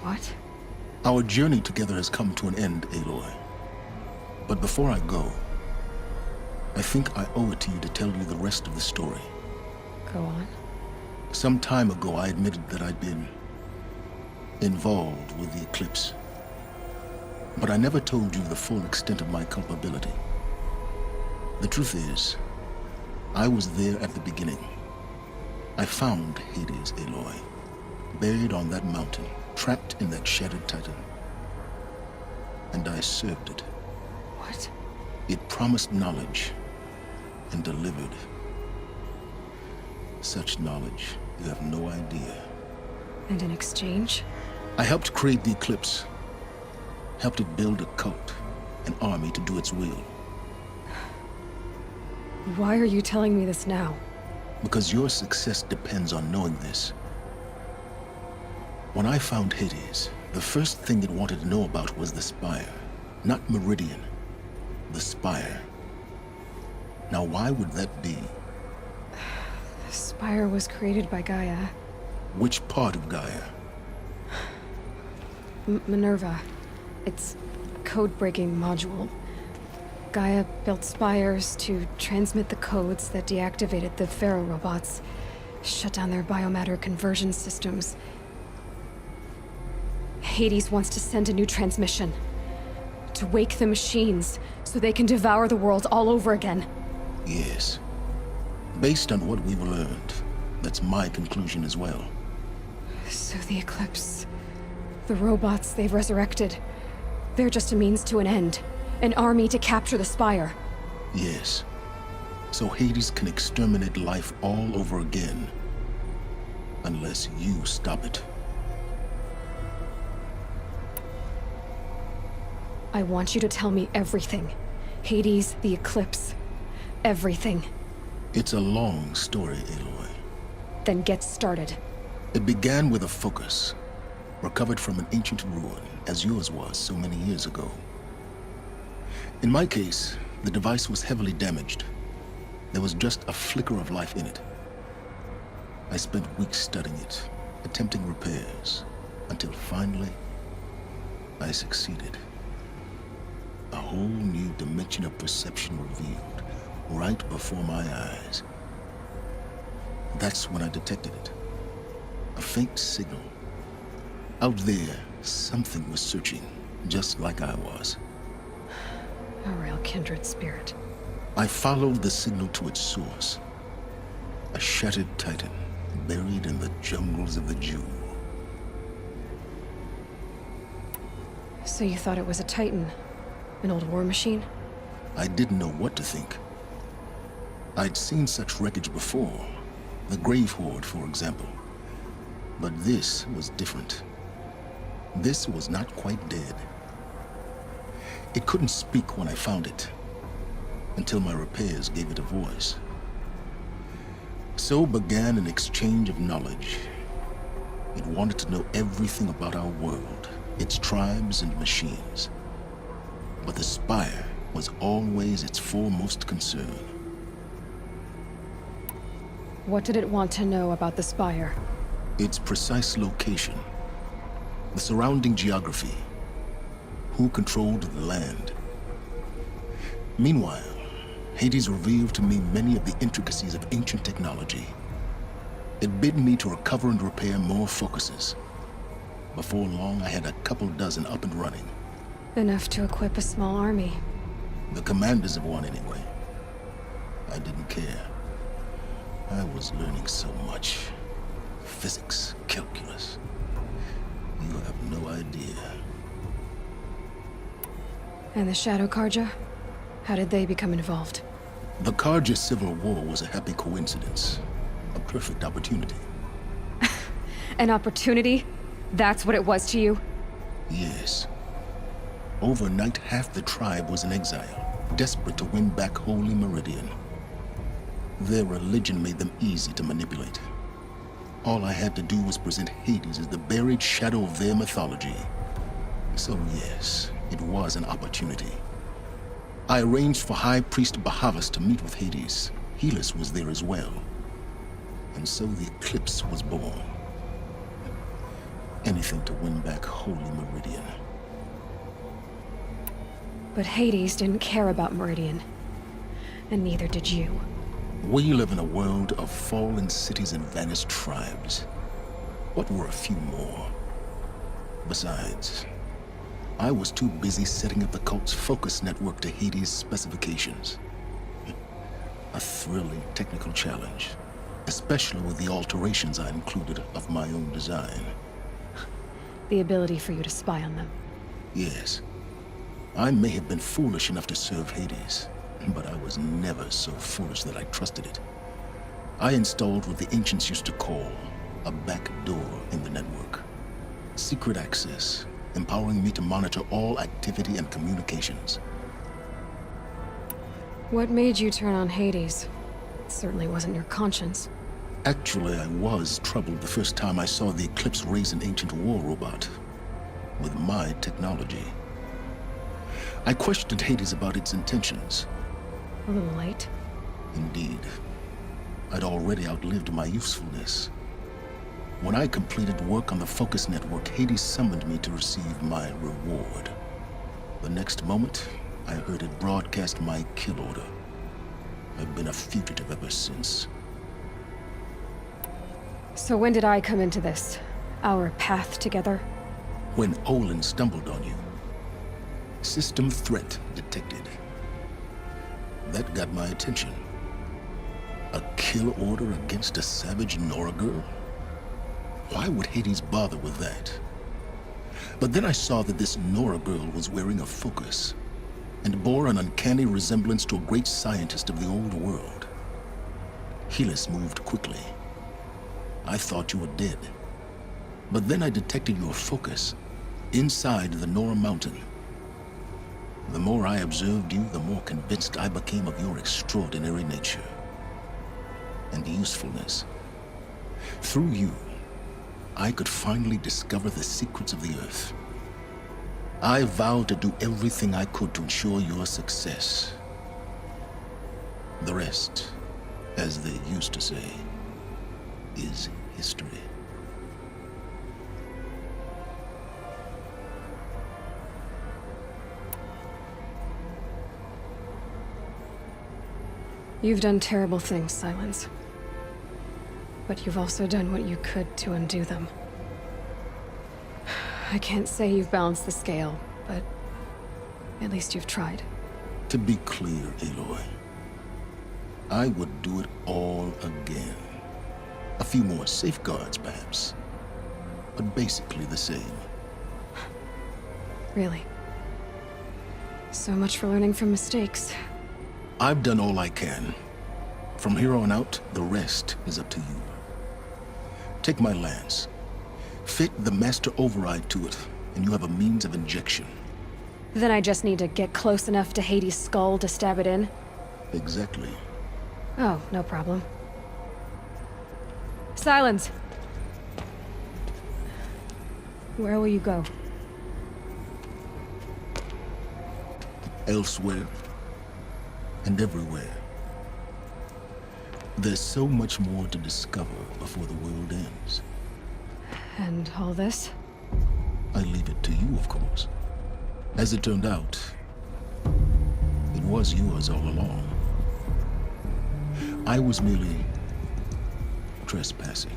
What? Our journey together has come to an end, Aloy. But before I go, I think I owe it to you to tell you the rest of the story. Go on. Some time ago, I admitted that I'd been involved with the Eclipse. But I never told you the full extent of my culpability. The truth is, I was there at the beginning. I found Hades, Aloy, buried on that mountain, trapped in that shattered titan. And I served it. What? It promised knowledge and delivered. Such knowledge, you have no idea. And in exchange? I helped create the Eclipse. Helped it build a cult, an army to do its will. Why are you telling me this now? Because your success depends on knowing this. When I found Hades, the first thing it wanted to know about was the Spire. Not Meridian. The Spire. Now why would that be? The Spire was created by Gaia. Which part of Gaia? Minerva. It's a code-breaking module. Gaia built spires to transmit the codes that deactivated the Pharaoh robots, shut down their biomatter conversion systems. Hades wants to send a new transmission. To wake the machines, so they can devour the world all over again. Yes. Based on what we've learned, that's my conclusion as well. So the Eclipse... the robots they've resurrected... they're just a means to an end. An army to capture the Spire. Yes. So Hades can exterminate life all over again. Unless you stop it. I want you to tell me everything. Hades, the Eclipse. Everything. It's a long story, Aloy. Then get started. It began with a focus, recovered from an ancient ruin, as yours was so many years ago. In my case, the device was heavily damaged. There was just a flicker of life in it. I spent weeks studying it, attempting repairs, until finally, I succeeded. A whole new dimension of perception revealed, right before my eyes. That's when I detected it. A faint signal. Out there, something was searching, just like I was. A real kindred spirit. I followed the signal to its source. A shattered titan, buried in the jungles of the Jewel. So you thought it was a Titan? An old war machine? I didn't know what to think. I'd seen such wreckage before. The Grave Horde, for example. But this was different. This was not quite dead. It couldn't speak when I found it, until my repairs gave it a voice. So began an exchange of knowledge. It wanted to know everything about our world, its tribes and machines. But the Spire was always its foremost concern. What did it want to know about the Spire? Its precise location, the surrounding geography, who controlled the land. Meanwhile, Hades revealed to me many of the intricacies of ancient technology. It bid me to recover and repair more focuses. Before long, I had a couple dozen up and running. Enough to equip a small army. The commanders of one, anyway. I didn't care. I was learning so much. Physics, calculus. You have no idea. And the Shadow Carja? How did they become involved? The Carja Civil War was a happy coincidence. A perfect opportunity. An opportunity? That's what it was to you? Yes. Overnight, half the tribe was in exile, desperate to win back Holy Meridian. Their religion made them easy to manipulate. All I had to do was present Hades as the buried shadow of their mythology. So yes, it was an opportunity. I arranged for High Priest Bahavas to meet with Hades. Helis was there as well. And so the Eclipse was born. Anything to win back Holy Meridian. But Hades didn't care about Meridian. And neither did you. We live in a world of fallen cities and vanished tribes. What were a few more? Besides, I was too busy setting up the cult's focus network to Hades' specifications. A thrilling technical challenge, especially with the alterations I included of my own design. The ability for you to spy on them. Yes, I may have been foolish enough to serve Hades, but I was never so foolish that I trusted it. I installed what the ancients used to call a back door in the network. Secret access, empowering me to monitor all activity and communications. What made you turn on Hades? It certainly wasn't your conscience. Actually, I was troubled the first time I saw the Eclipse raise an ancient war robot with my technology. I questioned Hades about its intentions. A little late. Indeed. I'd already outlived my usefulness. When I completed work on the Focus Network, Hades summoned me to receive my reward. The next moment, I heard it broadcast my kill order. I've been a fugitive ever since. So when did I come into this? Our path together? When Olin stumbled on you. System threat detected. That got my attention. A kill order against a savage Nora girl? Why would Hades bother with that? But then I saw that this Nora girl was wearing a focus, and bore an uncanny resemblance to a great scientist of the old world. Helis moved quickly. I thought you were dead. But then I detected your focus inside the Nora Mountain. The more I observed you, the more convinced I became of your extraordinary nature and usefulness. Through you, I could finally discover the secrets of the Earth. I vowed to do everything I could to ensure your success. The rest, as they used to say, is history. You've done terrible things, Silence. But you've also done what you could to undo them. I can't say you've balanced the scale, but at least you've tried. To be clear, Aloy, I would do it all again. A few more safeguards, perhaps, but basically the same. Really. So much for learning from mistakes. I've done all I can. From here on out, the rest is up to you. Take my lance. Fit the Master Override to it, and you have a means of injection. Then I just need to get close enough to Hades' skull to stab it in? Exactly. Oh, no problem. Silence! Where will you go? Elsewhere and everywhere. There's so much more to discover before the world ends. And all this? I leave it to you, of course. As it turned out, it was yours all along. I was merely trespassing.